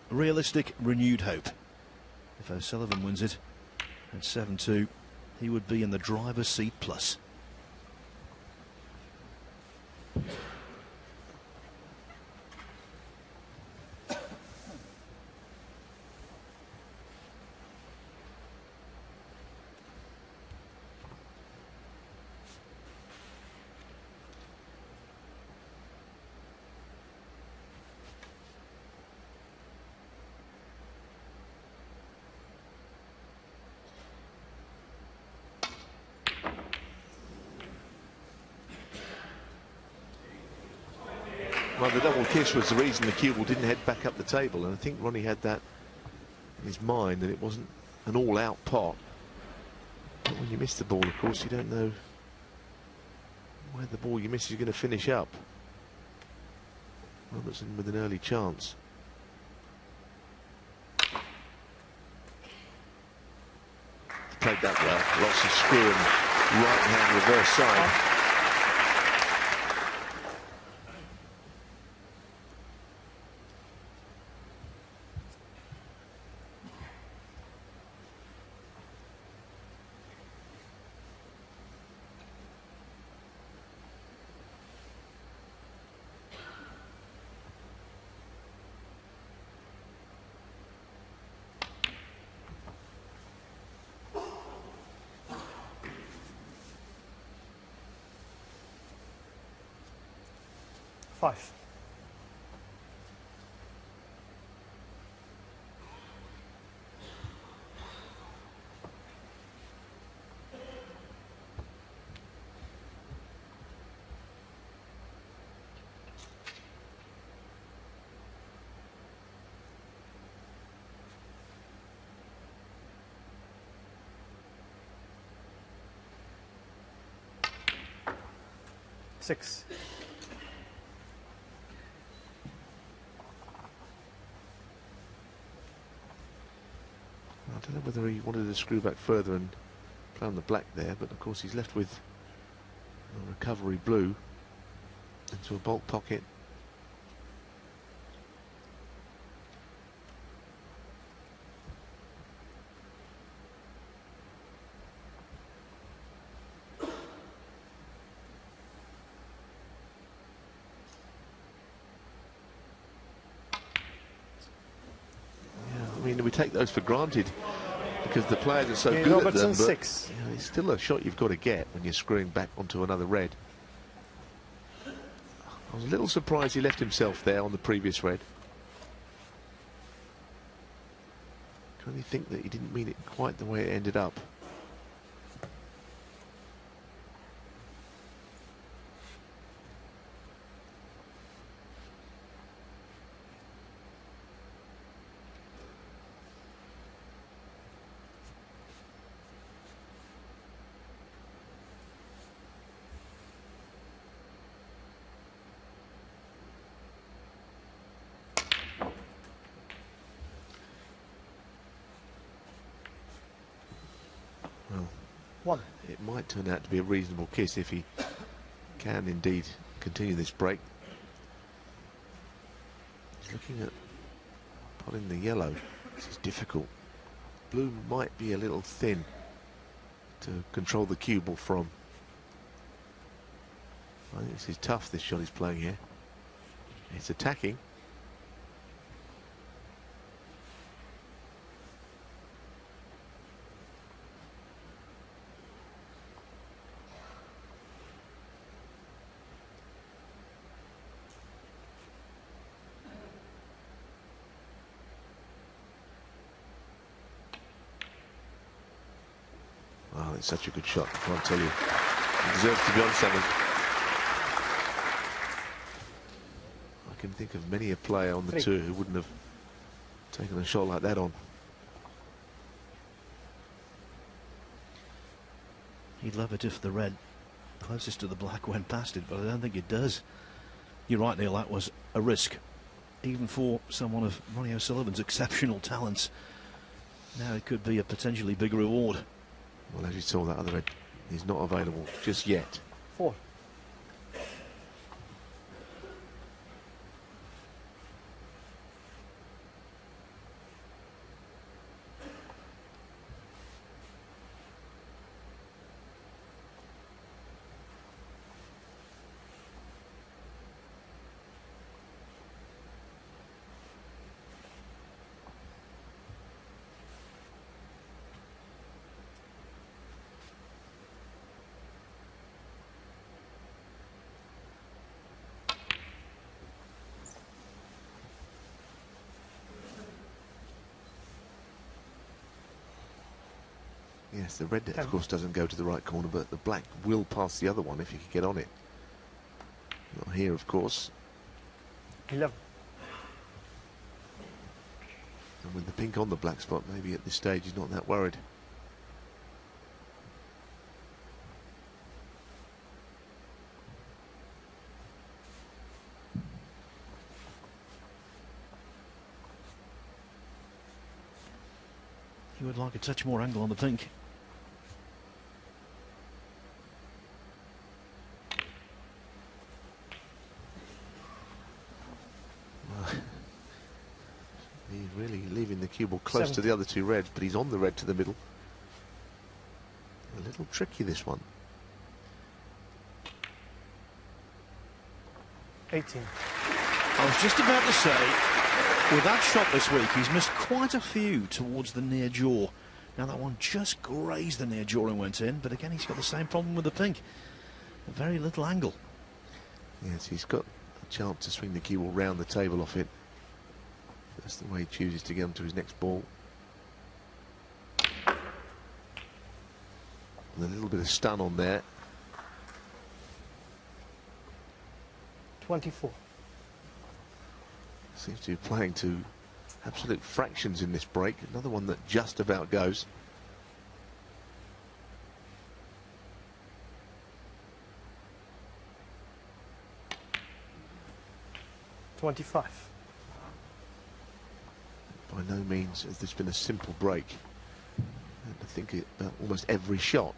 realistic, renewed hope. If O'Sullivan wins it at 7-2, he would be in the driver's seat plus. Well, the double kiss was the reason the cue ball didn't head back up the table, and I think Ronnie had that in his mind, that it wasn't an all-out pot. But when you miss the ball, of course, you don't know where the ball you miss is going to finish up. Robertson with an early chance. Played that well. Lots of screw and right-hand reverse side. Five. Six. I don't know whether he wanted to screw back further and play on the black there, but of course he's left with a recovery blue into a bolt pocket. We take those for granted because the players are so good Robertson at them, but six. You know, it's still a shot you've got to get when you're screwing back onto another red. I was a little surprised he left himself there on the previous red. Can only think that he didn't mean it quite the way it ended up. One. It might turn out to be a reasonable kiss if he can indeed continue this break. He's looking at potting the yellow. This is difficult. Blue might be a little thin to control the cue ball from. I think this is tough, this shot he's playing here. It's attacking. Oh, it's such a good shot, I can't tell you. He deserves to be on something. I can think of many a player on the tour who wouldn't have taken a shot like that on. He'd love it if the red closest to the black went past it, but I don't think it does. You're right, Neil, that was a risk, even for someone of Ronnie O'Sullivan's exceptional talents. Now it could be a potentially big reward. Well, as you saw, that other red is not available just yet. Four. Yes, the red, 10. of course, doesn't go to the right corner, but the black will pass the other one if you could get on it. Not here, of course. 11. And with the pink on the black spot, maybe at this stage he's not that worried. He would like a touch more angle on the pink. He's really leaving the cue ball close to the other two reds, but he's on the red to the middle. A little tricky, this one. 18. I was just about to say, with that shot this week, he's missed quite a few towards the near jaw. Now that one just grazed the near jaw and went in, but again he's got the same problem with the pink. A very little angle. Yes, he's got a chance to swing the cue ball round the table off it. That's the way he chooses to get onto his next ball. And a little bit of stun on there. 24. Seems to be playing to absolute fractions in this break. Another one that just about goes. $25. By no means has this been a simple break. And I think about almost every shot.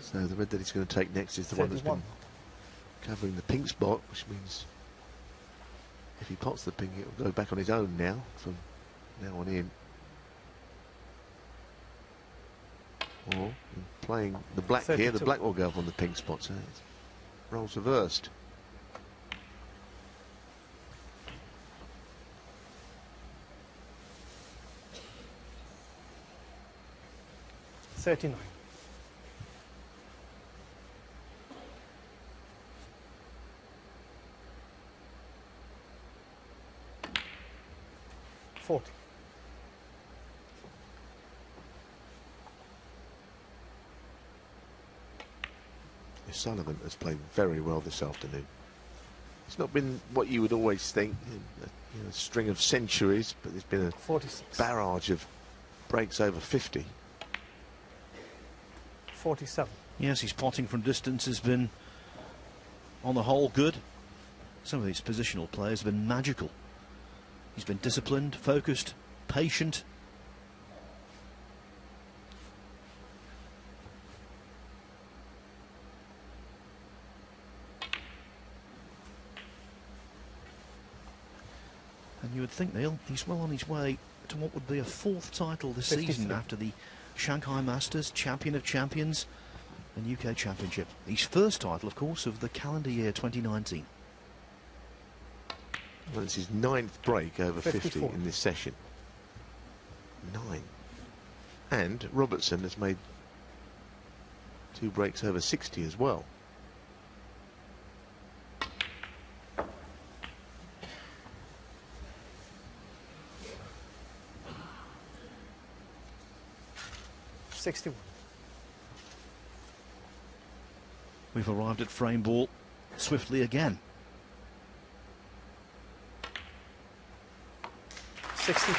So the red that he's going to take next is the one that's been covering the pink spot, which means if he pots the pink, it'll go back on his own now, from now on in. Or playing the black 32. here, the black will go up on the pink spot, so it's roles reversed. $39. 40. Sullivan has played very well this afternoon. It's not been what you would always think, a string of centuries, but there's been a 46. barrage of breaks over 50. 47. Yes, his potting from distance has been, on the whole, good. Some of these positional players have been magical. He's been disciplined, focused, patient. And you would think, Neil, he's well on his way to what would be a fourth title this 53. season after the Shanghai Masters, Champion of Champions and UK Championship. His first title, of course, of the calendar year 2019. Well, it's his 9th break over 50 54. in this session. 9. And Robertson has made 2 breaks over 60 as well. $61. We've arrived at frame ball swiftly again. 62.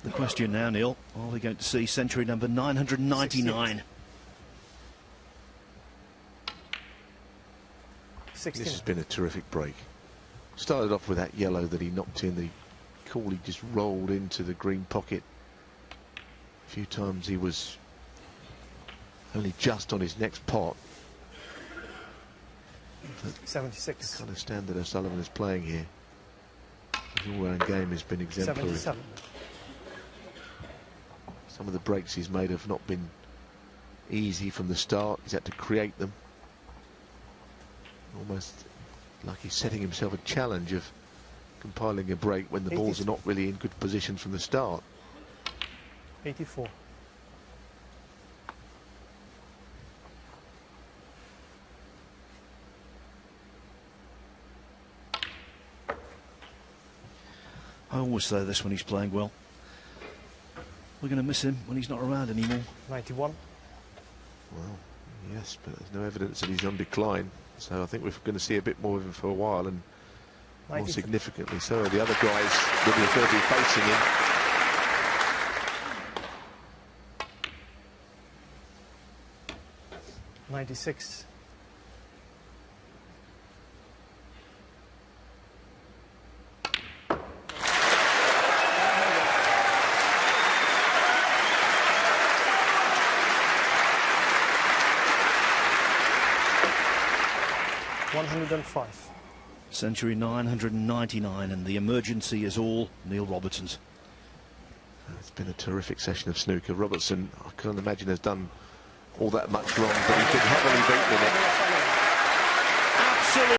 The question now, Neil, are we going to see century number 999? 69. This has been a terrific break. Started off with that yellow that he knocked in, the coolly just rolled into the green pocket. A few times he was only just on his next pot. But 76. the kind of standard O'Sullivan is playing here, his all-round game has been exemplary. 77. Some of the breaks he's made have not been easy from the start. He's had to create them. Almost like he's setting himself a challenge of compiling a break when the balls are not really in good position from the start. 84. I always say this when he's playing well. We're going to miss him when he's not around anymore. 91. Well, yes, but there's no evidence that he's on decline. So I think we're going to see a bit more of him for a while, and more 93. significantly so the other guys that are going to be facing him. '96. $105. Century 999, and the emergency is all Neil Robertson's. It's been a terrific session of snooker. Robertson, I can't imagine, has done all that much wrong, but he's been heavily beaten in it. Absolutely.